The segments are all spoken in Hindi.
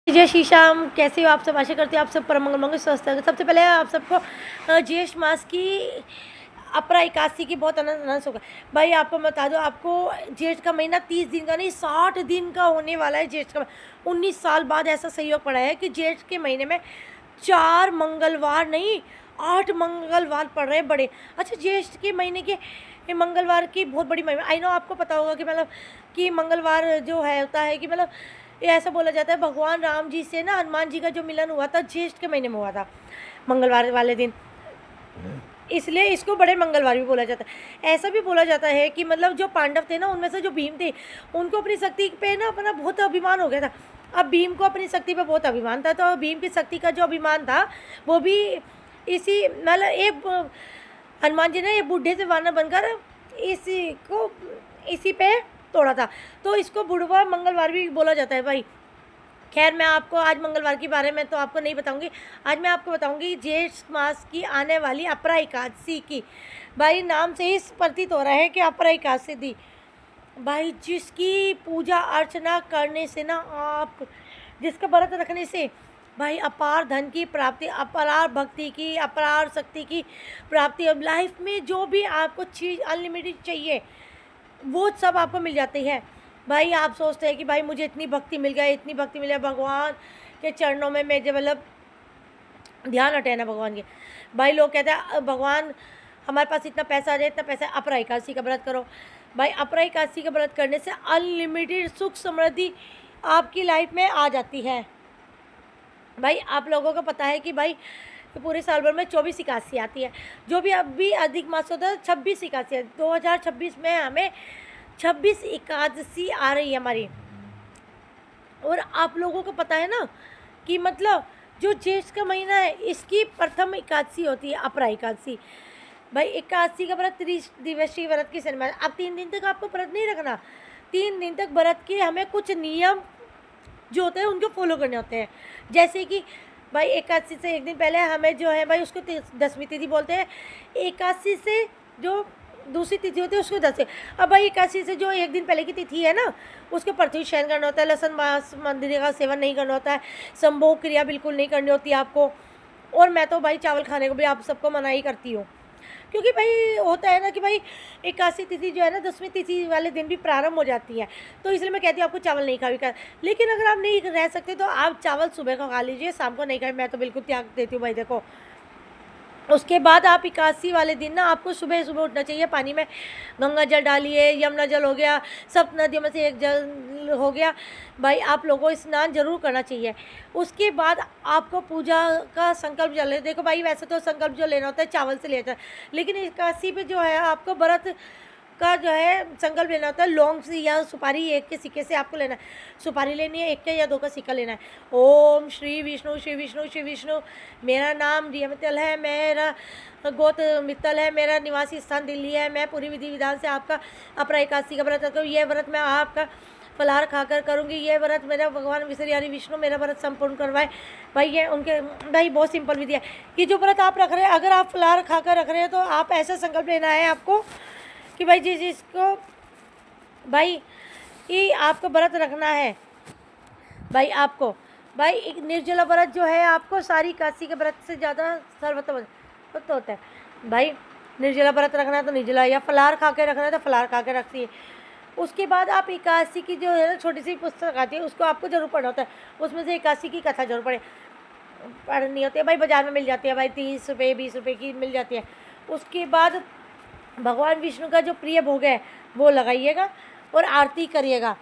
जय श्री श्याम। कैसे हो आप सब? आशा करती हूँ आप सब परम मंगल स्वस्थ होंगे। सबसे पहले आप सबको ज्येष्ठ मास की अपरा एकादशी की बहुत आनंद होगा। भाई आपको बता दो, आपको ज्येष्ठ का महीना 30 दिन का नहीं 60 दिन का होने वाला है। ज्येष्ठ का 19 साल बाद ऐसा संयोग पड़ा है कि ज्येष्ठ के महीने में 4 मंगलवार नहीं 8 मंगलवार पड़ रहे हैं बड़े। अच्छा, ज्येष्ठ के महीने के मंगलवार की बहुत बड़ी महिमा। आई नो आपको पता होगा कि मतलब कि मंगलवार जो है होता है कि मतलब ये ऐसा बोला जाता है भगवान राम जी से ना हनुमान जी का जो मिलन हुआ था ज्येष्ठ के महीने में हुआ था, मंगलवार वाले दिन, इसलिए इसको बड़े मंगलवार भी बोला जाता है। ऐसा भी बोला जाता है कि मतलब जो पांडव थे ना, उनमें से जो भीम थे, उनको अपनी शक्ति पे ना अपना बहुत अभिमान हो गया था। अब भीम को अपनी शक्ति पे बहुत अभिमान था, तो भीम की शक्ति का जो अभिमान था वो भी इसी मतलब एक हनुमान जी ने ये बूढ़े से वानर बनकर इसी पे तोड़ा था, तो इसको बुढ़वा मंगलवार भी बोला जाता है भाई। खैर, मैं आपको आज मंगलवार के बारे में तो आपको नहीं बताऊंगी। आज मैं आपको बताऊंगी ज्येष्ठ मास की आने वाली अपरा एकादशी की। भाई नाम से ही प्रतीत हो रहा है कि अपरा एकादशी थी भाई, जिसकी पूजा अर्चना करने से ना आप, जिसका व्रत रखने से भाई अपार धन की प्राप्ति, अपार भक्ति की, अपार शक्ति की प्राप्ति, अब लाइफ में जो भी आपको चीज़ अनलिमिटेड चाहिए वो सब आपको मिल जाती है। भाई आप सोचते हैं कि भाई मुझे इतनी भक्ति मिल गई, इतनी भक्ति मिल गई, भगवान के चरणों में मैं जब मतलब ध्यान हटे ना भगवान के। भाई लोग कहते हैं भगवान हमारे पास इतना पैसा आ जाए, इतना पैसा, अपरा एकादशी का व्रत करो। भाई अपरा एकादशी का व्रत करने से अनलिमिटेड सुख समृद्धि आपकी लाइफ में आ जाती है। भाई आप लोगों को पता है कि भाई पूरे साल भर में 24 एकादशी आती है, जो भी अभी अधिक मास होता है 26 एकादशी है। 2026 में हमें 26 एकादशी आ रही है हमारी। और आप लोगों को पता है ना कि मतलब जो ज्येष्ठ का महीना है इसकी प्रथम एकादशी होती है अपरा एकादशी। भाई एकादशी का व्रत 30 दिवसीय व्रत की शर्मा। अब 3 दिन तक आपको व्रत नहीं रखना। 3 दिन तक व्रत के हमें कुछ नियम जो होते हैं उनको फॉलो करने होते हैं। जैसे कि भाई एकादशी से एक दिन पहले हमें जो है भाई उसको 10वीं तिथि बोलते हैं। एकादशी से जो दूसरी तिथि होती है उसको 10 अब भाई एकादशी से जो एक दिन पहले की तिथि है ना, उसके पृथ्वी शयन करना होता है, लहसुन मांस मंदिर का सेवन नहीं करना होता है, संभोग क्रिया बिल्कुल नहीं करनी होती आपको। और मैं तो भाई चावल खाने को भी आप सबको मना ही करती हूँ, क्योंकि भाई होता है ना कि भाई एकादशी तिथि जो है ना 10वीं तिथि वाले दिन भी प्रारंभ हो जाती है, तो इसलिए मैं कहती हूँ आपको चावल नहीं खावी कर। लेकिन अगर आप नहीं रह सकते तो आप चावल सुबह का खा लीजिए, शाम को नहीं खाए। मैं तो बिल्कुल त्याग देती हूँ भाई। देखो उसके बाद आप एकादशी वाले दिन ना आपको सुबह सुबह उठना चाहिए। पानी में गंगा जल डालिए, यमुना जल हो गया, सब नदियों में से एक जल हो गया, भाई आप लोगों को स्नान जरूर करना चाहिए। उसके बाद आपको पूजा का संकल्प ले। देखो भाई वैसे तो संकल्प जो लेना होता है चावल से लेता है, लेकिन एकादशी पे जो है आपको व्रत का जो है संकल्प लेना होता है। लौंग से या सुपारी एक के सिक्के से आपको लेना है। सुपारी लेनी है, एक के या 2 का सिक्का लेना है। ओम श्री विष्णु श्री विष्णु श्री विष्णु, मेरा नाम रिया मित्तल है, मेरा गोत मित्तल है, मेरा निवासी स्थान दिल्ली है, मैं पूरी विधि विधान से आपका अपरा एकादशी का व्रत करूँ। ये व्रत मैं आपका फलाहार खाकर करूँगी। ये व्रत मेरा भगवान विश्वयानी विष्णु मेरा व्रत संपूर्ण करवाए। भाई ये उनके भाई बहुत सिंपल विधि है। ये जो व्रत आप रख रहे हैं, अगर आप फलाहार खाकर रख रहे हैं तो आप ऐसा संकल्प लेना है आपको कि भाई जिसको भाई ये आपको व्रत रखना है, भाई आपको भाई एक निर्जला व्रत जो है आपको सारी एकादशी के व्रत से ज़्यादा सर्वोत्तम होता है। भाई निर्जला व्रत रखना है तो निर्जला, या फलाहार खा के रखना है तो फलाहार खा के रखिए। उसके बाद आप एकादशी की जो है ना छोटी सी पुस्तक आती है उसको आपको जरूर पढ़ना होता है। उसमें से एकादशी की कथा जरूर पढ़नी होती है। भाई बाज़ार में मिल जाती है, भाई 30 रुपये 20 रुपये की मिल जाती है। उसके बाद भगवान विष्णु का जो प्रिय भोग है वो लगाइएगा और आरती करिएगा।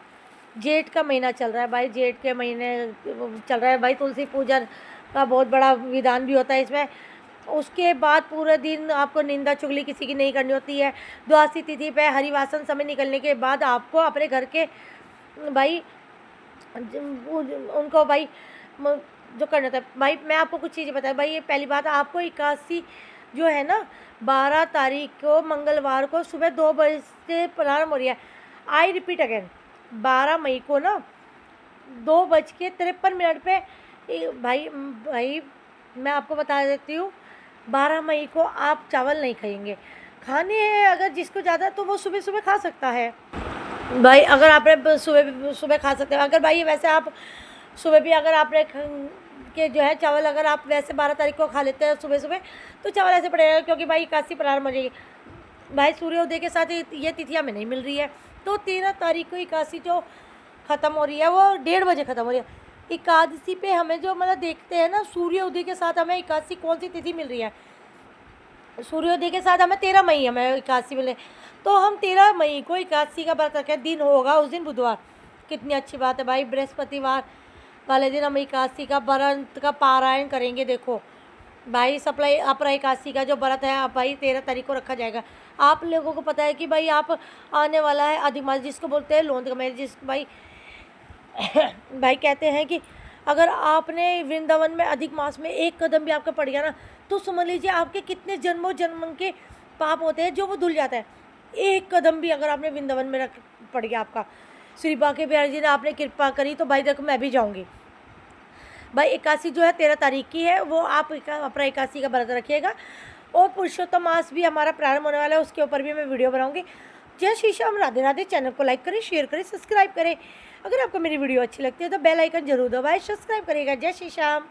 जेठ का महीना चल रहा है भाई, जेठ के महीने चल रहा है भाई, तुलसी पूजा का बहुत बड़ा विधान भी होता है इसमें। उसके बाद पूरे दिन आपको निंदा चुगली किसी की नहीं करनी होती है। द्वादशी तिथि पे हरिवासन समय निकलने के बाद आपको अपने घर के भाई उनको भाई जो करना था। भाई मैं आपको कुछ चीज़ें बताया। भाई ये पहली बात, आपको एकादशी जो है ना 12 तारीख को मंगलवार को सुबह 2 बजे से प्रारंभ हो रही है। आई रिपीट अगेन, 12 मई को ना 2:53 पे भाई मैं आपको बता देती हूँ, 12 मई को आप चावल नहीं खाएंगे। खाने हैं अगर जिसको ज़्यादा तो वो सुबह सुबह खा सकता है। भाई अगर आपने सुबह सुबह खा सकते हैं। अगर भाई वैसे आप सुबह भी अगर आपने के जो है चावल अगर आप वैसे 12 तारीख को खा लेते हैं सुबह सुबह, तो चावल ऐसे पड़ेगा, क्योंकि भाई एकादशी प्रारंभ हो जाएगी। भाई सूर्योदय के साथ ये तिथि हमें नहीं मिल रही है, तो 13 तारीख को एकादशी जो ख़त्म हो रही है वो 1:30 बजे ख़त्म हो रही है। एकादशी पे हमें जो मतलब देखते हैं ना, सूर्योदय के साथ हमें एकादशी कौन सी तिथि मिल रही है, सूर्योदय के साथ हमें 13 मई हमें एकादशी मिले, तो हम 13 मई को एकादशी का व्रत रखें। दिन होगा उस दिन बुधवार, कितनी अच्छी बात है भाई। बृहस्पतिवार वाले दिन हम एकादशी का व्रत का पारायण करेंगे। देखो भाई सप्लाई अपरा एकादशी का जो व्रत है आप भाई 13 तारीख को रखा जाएगा। आप लोगों को पता है कि भाई आप आने वाला है अधिक मास, जिसको बोलते हैं लोन का मेरे, जिस भाई भाई कहते हैं कि अगर आपने वृंदावन में अधिक मास में एक कदम भी आपका पड़ गया ना, तो समझ लीजिए आपके कितने जन्मों जन्म के पाप होते हैं जो वो धुल जाता है। एक कदम भी अगर आपने वृंदावन में रख पड़ गया आपका, श्री बांके बिहारी जी ने आपने कृपा करी, तो भाई देखो मैं भी जाऊँगी। भाई एकादशी जो है 13 तारीख की है, वो आप अपना एकादशी का व्रत रखिएगा। और पुरुषोत्तम मास भी हमारा प्रारंभ होने वाला है, उसके ऊपर भी मैं वीडियो बनाऊंगी। जय श्री श्याम, राधे राधे। चैनल को लाइक करें, शेयर करें, सब्सक्राइब करें। अगर आपको मेरी वीडियो अच्छी लगती है तो बेल आइकन जरूर दबाएं, सब्सक्राइब करिएगा। जय श्री श्याम।